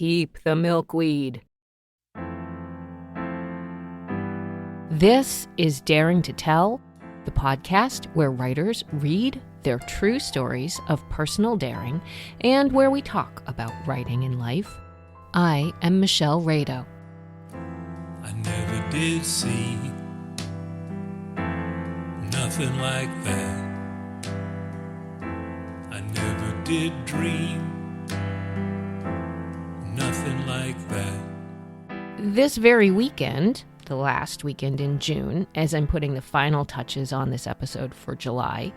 keep the milkweed. This is Daring to Tell, the podcast where writers read their true stories of personal daring and where we talk about writing in life. I am Michelle Rado. I never did see nothing like that. I never did dream nothing like that. This very weekend, the last weekend in June, as I'm putting the final touches on this episode for July,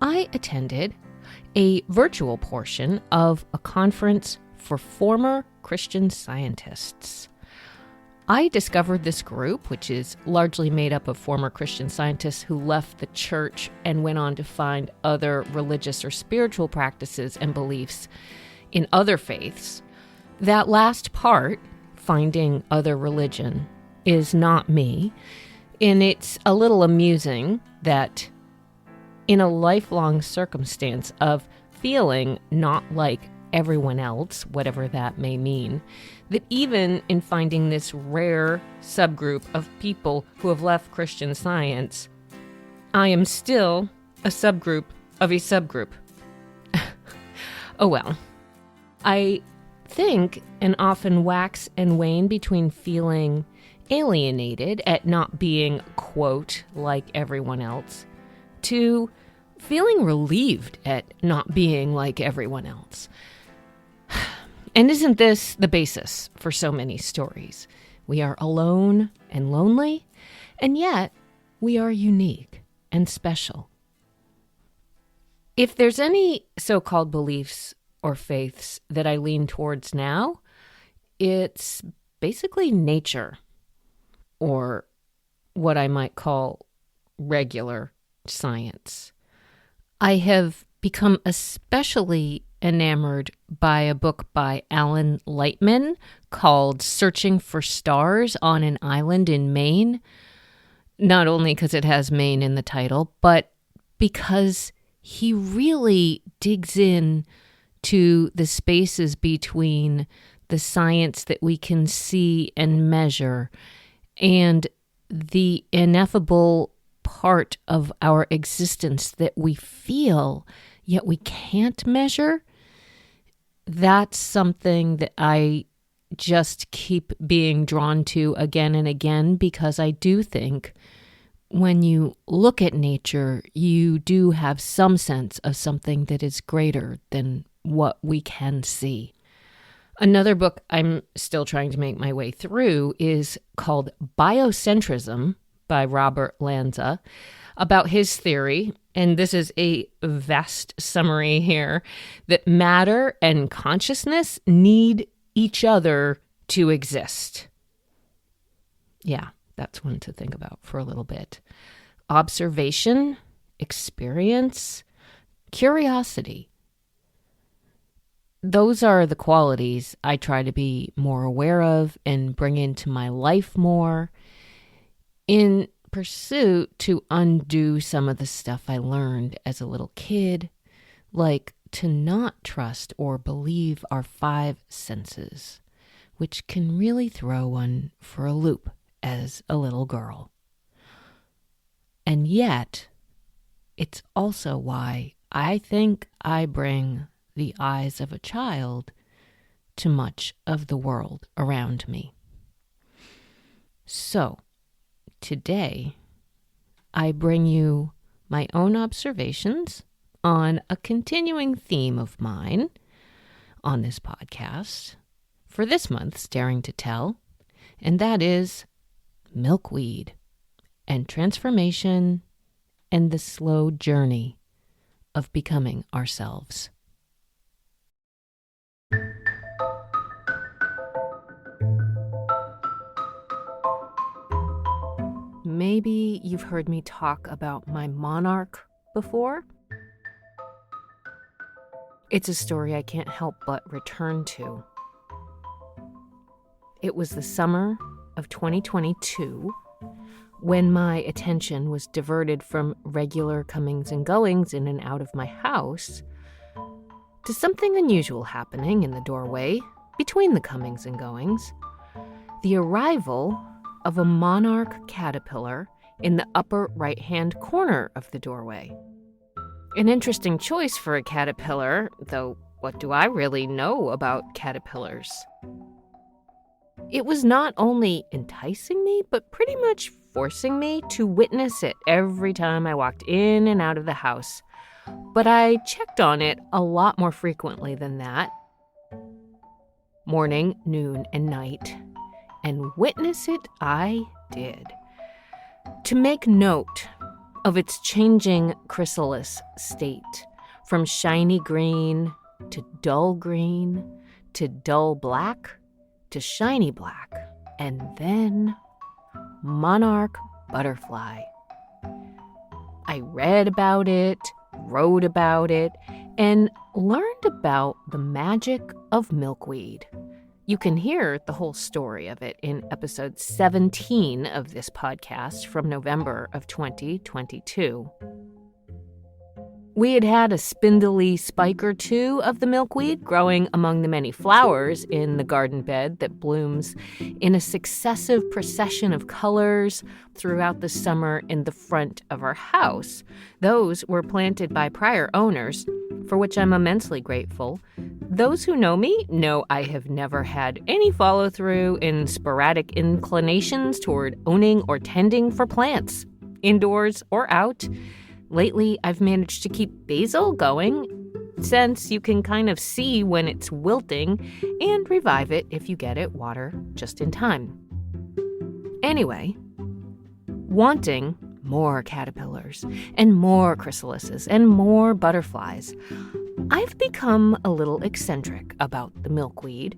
I attended a virtual portion of a conference for former Christian Scientists. I discovered this group, which is largely made up of former Christian Scientists who left the church and went on to find other religious or spiritual practices and beliefs in other faiths. That last part, finding other religion, is not me, and it's a little amusing that in a lifelong circumstance of feeling not like everyone else, whatever that may mean, that even in finding this rare subgroup of people who have left Christian Science, I am still a subgroup of a subgroup. Oh well. I think and often wax and wane between feeling alienated at not being, quote, like everyone else, to feeling relieved at not being like everyone else. And isn't this the basis for so many stories? We are alone and lonely, and yet we are unique and special. If there's any so-called beliefs or faiths that I lean towards now, it's basically nature, or what I might call regular science. I have become especially enamored by a book by Alan Lightman called Searching for Stars on an Island in Maine, not only because it has Maine in the title, but because he really digs in to the spaces between the science that we can see and measure and the ineffable part of our existence that we feel, yet we can't measure. That's something that I just keep being drawn to again and again, because I do think when you look at nature, you do have some sense of something that is greater than what we can see. Another book I'm still trying to make my way through is called Biocentrism by Robert Lanza, about his theory, and this is a vast summary here, that matter and consciousness need each other to exist. Yeah, that's one to think about for a little bit. Observation, experience, curiosity. Those are the qualities I try to be more aware of and bring into my life more in pursuit to undo some of the stuff I learned as a little kid, like to not trust or believe our five senses, which can really throw one for a loop as a little girl. And yet, it's also why I think I bring the eyes of a child to much of the world around me. So, today, I bring you my own observations on a continuing theme of mine on this podcast for this month's Daring to Tell, and that is milkweed and transformation and the slow journey of becoming ourselves. Maybe you've heard me talk about my monarch before. It's a story I can't help but return to. It was the summer of 2022 when my attention was diverted from regular comings and goings in and out of my house to something unusual happening in the doorway between the comings and goings, the arrival of a monarch caterpillar in the upper right-hand corner of the doorway. An interesting choice for a caterpillar, though what do I really know about caterpillars? It was not only enticing me, but pretty much forcing me to witness it every time I walked in and out of the house. But I checked on it a lot more frequently than that. Morning, noon, and night. And witness it I did. To make note of its changing chrysalis state, from shiny green to dull green to dull black to shiny black, and then monarch butterfly. I read about it, wrote about it, and learned about the magic of milkweed. You can hear the whole story of it in episode 17 of this podcast from November of 2022. We had had a spindly spike or two of the milkweed growing among the many flowers in the garden bed that blooms in a successive procession of colors throughout the summer in the front of our house. Those were planted by prior owners, for which I'm immensely grateful. Those who know me know I have never had any follow-through in sporadic inclinations toward owning or tending for plants, indoors or out. Lately, I've managed to keep basil going, since you can kind of see when it's wilting, and revive it if you get it water just in time. Anyway, wanting more caterpillars and more chrysalises and more butterflies, I've become a little eccentric about the milkweed.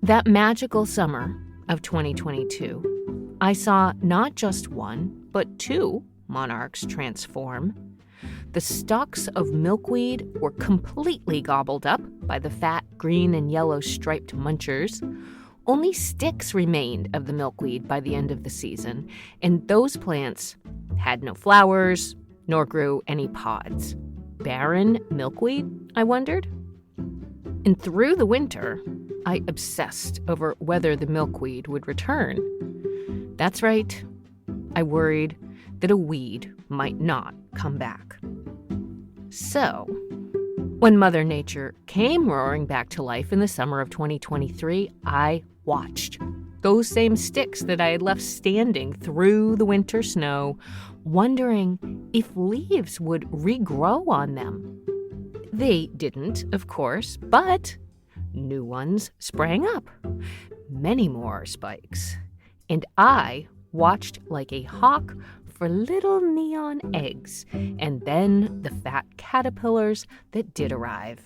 That magical summer of 2022, I saw not just one, but two monarchs transform. The stalks of milkweed were completely gobbled up by the fat green and yellow striped munchers. Only sticks remained of the milkweed by the end of the season, and those plants had no flowers, nor grew any pods. Barren milkweed, I wondered? And through the winter, I obsessed over whether the milkweed would return. That's right, I worried that a weed might not come back. So, when Mother Nature came roaring back to life in the summer of 2023, I watched those same sticks that I had left standing through the winter snow, wondering if leaves would regrow on them. They didn't, of course, but new ones sprang up. Many more spikes. And I watched like a hawk for little neon eggs, and then the fat caterpillars that did arrive.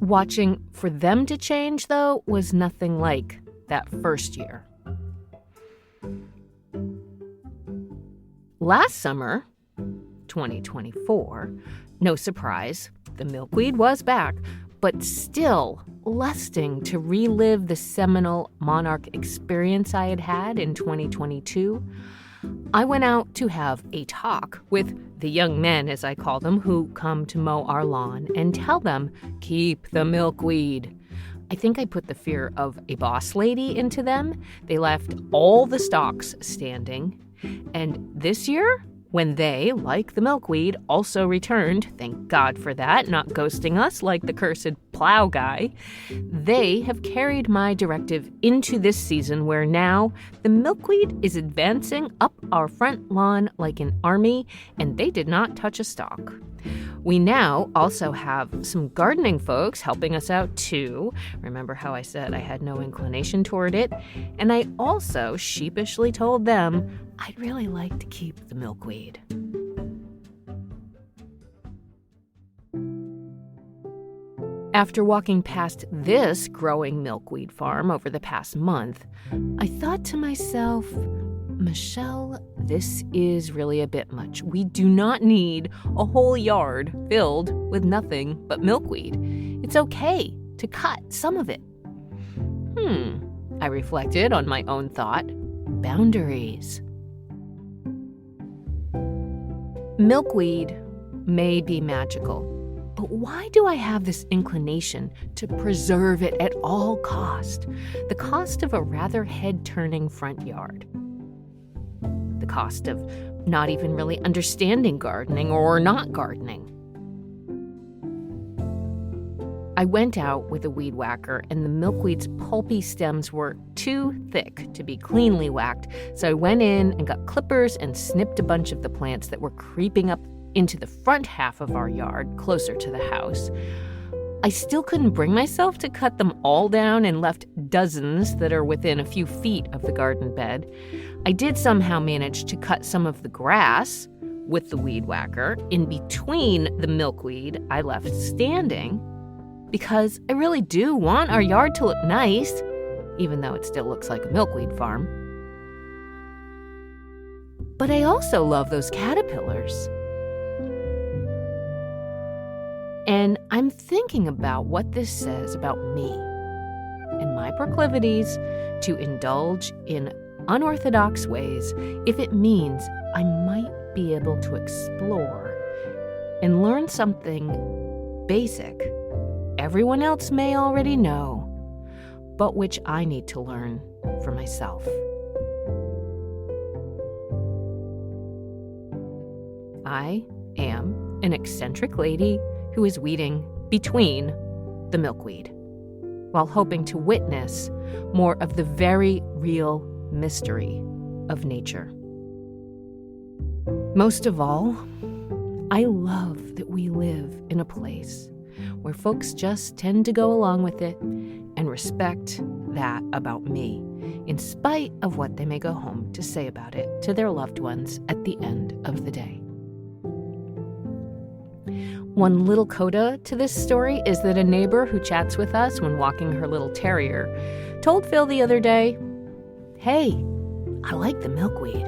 Watching for them to change, though, was nothing like that first year. Last summer, 2024, no surprise, the milkweed was back, but still lusting to relive the seminal monarch experience I had had in 2022, I went out to have a talk with the young men, as I call them, who come to mow our lawn, and tell them, keep the milkweed. I think I put the fear of a boss lady into them. They left all the stalks standing. And this year, when they, like the milkweed, also returned, thank God for that, not ghosting us like the cursed plow guy, they have carried my directive into this season where now the milkweed is advancing up our front lawn like an army, and they did not touch a stalk. We now also have some gardening folks helping us out too. Remember how I said I had no inclination toward it? And I also sheepishly told them I'd really like to keep the milkweed. After walking past this growing milkweed farm over the past month, I thought to myself, Michelle, this is really a bit much. We do not need a whole yard filled with nothing but milkweed. It's okay to cut some of it. I reflected on my own thought. Boundaries. Milkweed may be magical, but But why do I have this inclination to preserve it at all cost? The cost of a rather head-turning front yard. The cost of not even really understanding gardening or not gardening. I went out with a weed whacker, and the milkweed's pulpy stems were too thick to be cleanly whacked, so I went in and got clippers and snipped a bunch of the plants that were creeping up into the front half of our yard, closer to the house. I still couldn't bring myself to cut them all down and left dozens that are within a few feet of the garden bed. I did somehow manage to cut some of the grass with the weed whacker in between the milkweed I left standing, because I really do want our yard to look nice, even though it still looks like a milkweed farm. But I also love those caterpillars. And I'm thinking about what this says about me and my proclivities to indulge in unorthodox ways if it means I might be able to explore and learn something basic everyone else may already know, but which I need to learn for myself. I am an eccentric lady who is weeding between the milkweed, while hoping to witness more of the very real mystery of nature. Most of all, I love that we live in a place where folks just tend to go along with it and respect that about me, in spite of what they may go home to say about it to their loved ones at the end of the day. One little coda to this story is that a neighbor who chats with us when walking her little terrier told Phil the other day, "Hey, I like the milkweed."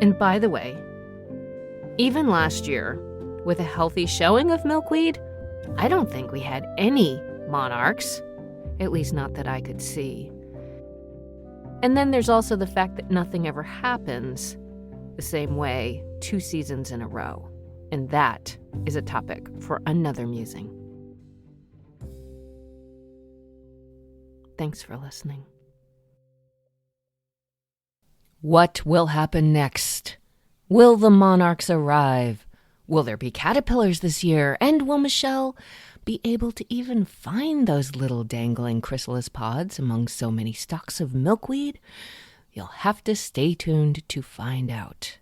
And by the way, even last year, with a healthy showing of milkweed, I don't think we had any monarchs, at least not that I could see. And then there's also the fact that nothing ever happens the same way 2 seasons in a row. And that is a topic for another musing. Thanks for listening. What will happen next? Will the monarchs arrive? Will there be caterpillars this year? And will Michelle be able to even find those little dangling chrysalis pods among so many stalks of milkweed? You'll have to stay tuned to find out.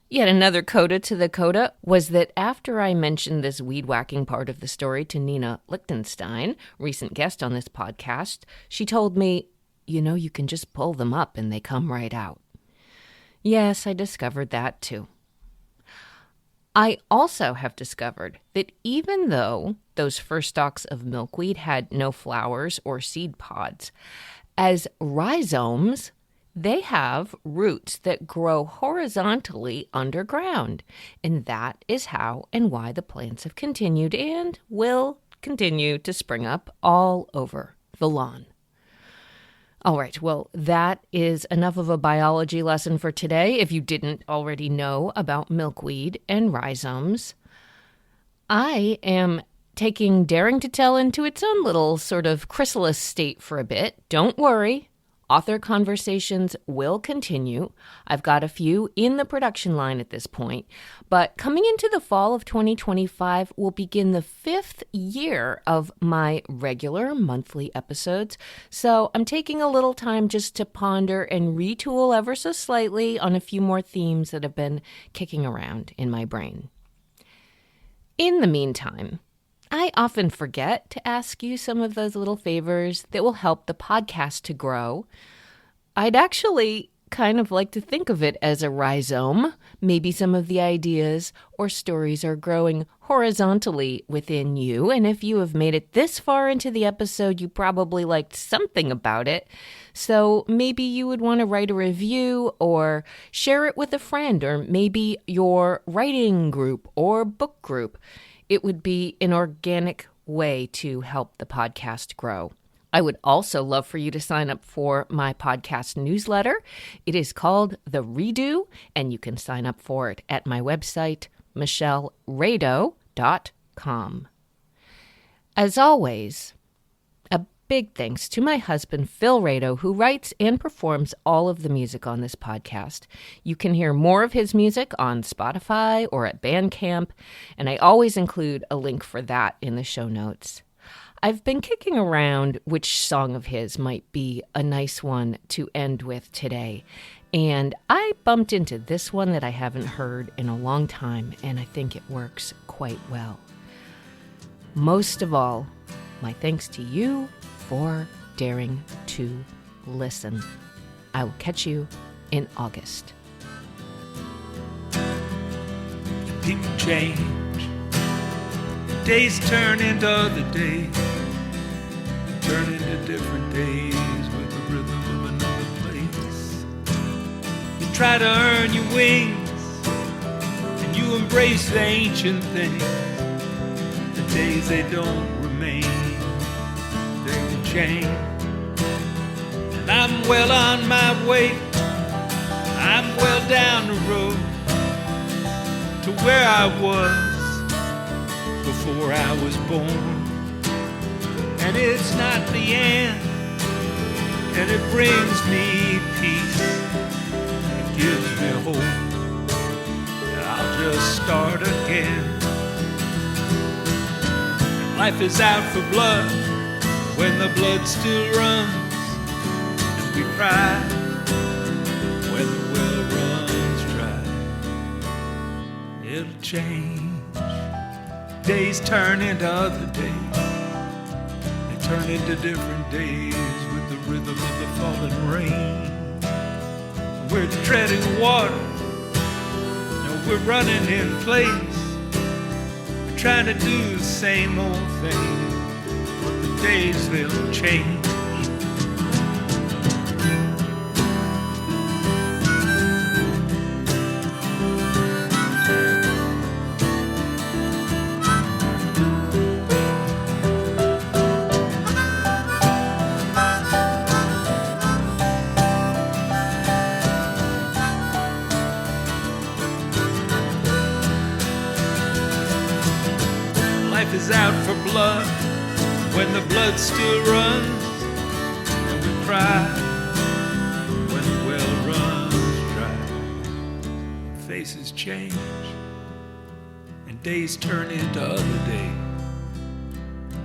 Yet another coda to the coda was that after I mentioned this weed whacking part of the story to Nina Lichtenstein, recent guest on this podcast, she told me, you can just pull them up and they come right out. Yes, I discovered that too. I also have discovered that even though those first stalks of milkweed had no flowers or seed pods, as rhizomes, they have roots that grow horizontally underground. And that is how and why the plants have continued and will continue to spring up all over the lawn. All right, well, that is enough of a biology lesson for today, if you didn't already know about milkweed and rhizomes. I am taking Daring to Tell into its own little sort of chrysalis state for a bit. Don't worry. Author conversations will continue. I've got a few in the production line at this point, but coming into the fall of 2025 will begin the 5th year of my regular monthly episodes, so I'm taking a little time just to ponder and retool ever so slightly on a few more themes that have been kicking around in my brain. In the meantime, I often forget to ask you some of those little favors that will help the podcast to grow. I'd actually kind of like to think of it as a rhizome. Maybe some of the ideas or stories are growing horizontally within you. And if you have made it this far into the episode, you probably liked something about it. So maybe you would want to write a review or share it with a friend or maybe your writing group or book group. It would be an organic way to help the podcast grow. I would also love for you to sign up for my podcast newsletter. It is called The Redo, and you can sign up for it at my website, michellerado.com. As always, a big thanks to my husband, Phil Rado, who writes and performs all of the music on this podcast. You can hear more of his music on Spotify or at Bandcamp, and I always include a link for that in the show notes. I've been kicking around which song of his might be a nice one to end with today, and I bumped into this one that I haven't heard in a long time, and I think it works quite well. Most of all, my thanks to you for daring to listen. I will catch you in August. People change. Days turn into other days. Turn into different days with the rhythm of another place. You try to earn your wings, and you embrace the ancient things. The days they don't remain, they will change. And I'm well on my way, I'm well down the road to where I was before I was born. And it's not the end, and it brings me peace, it gives me hope, and I'll just start again. And life is out for blood when the blood still runs, and we cry when the well runs dry. It'll change. Days turn into other days, they turn into different days with the rhythm of the falling rain. We're treading water, and we're running in place. We're trying to do the same old thing, but the days they'll change. Life is out for blood when the blood still runs, and we cry when the well runs dry. Faces change, and days turn into other days.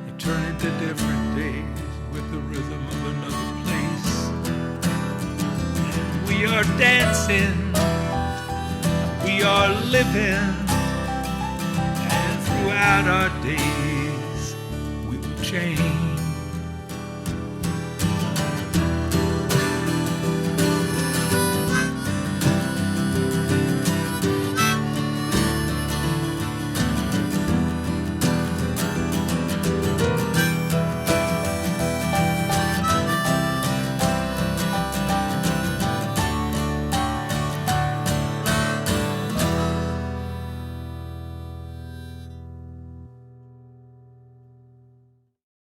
They turn into different days with the rhythm of another place. And we are dancing, we are living. Throughout our days, we will change.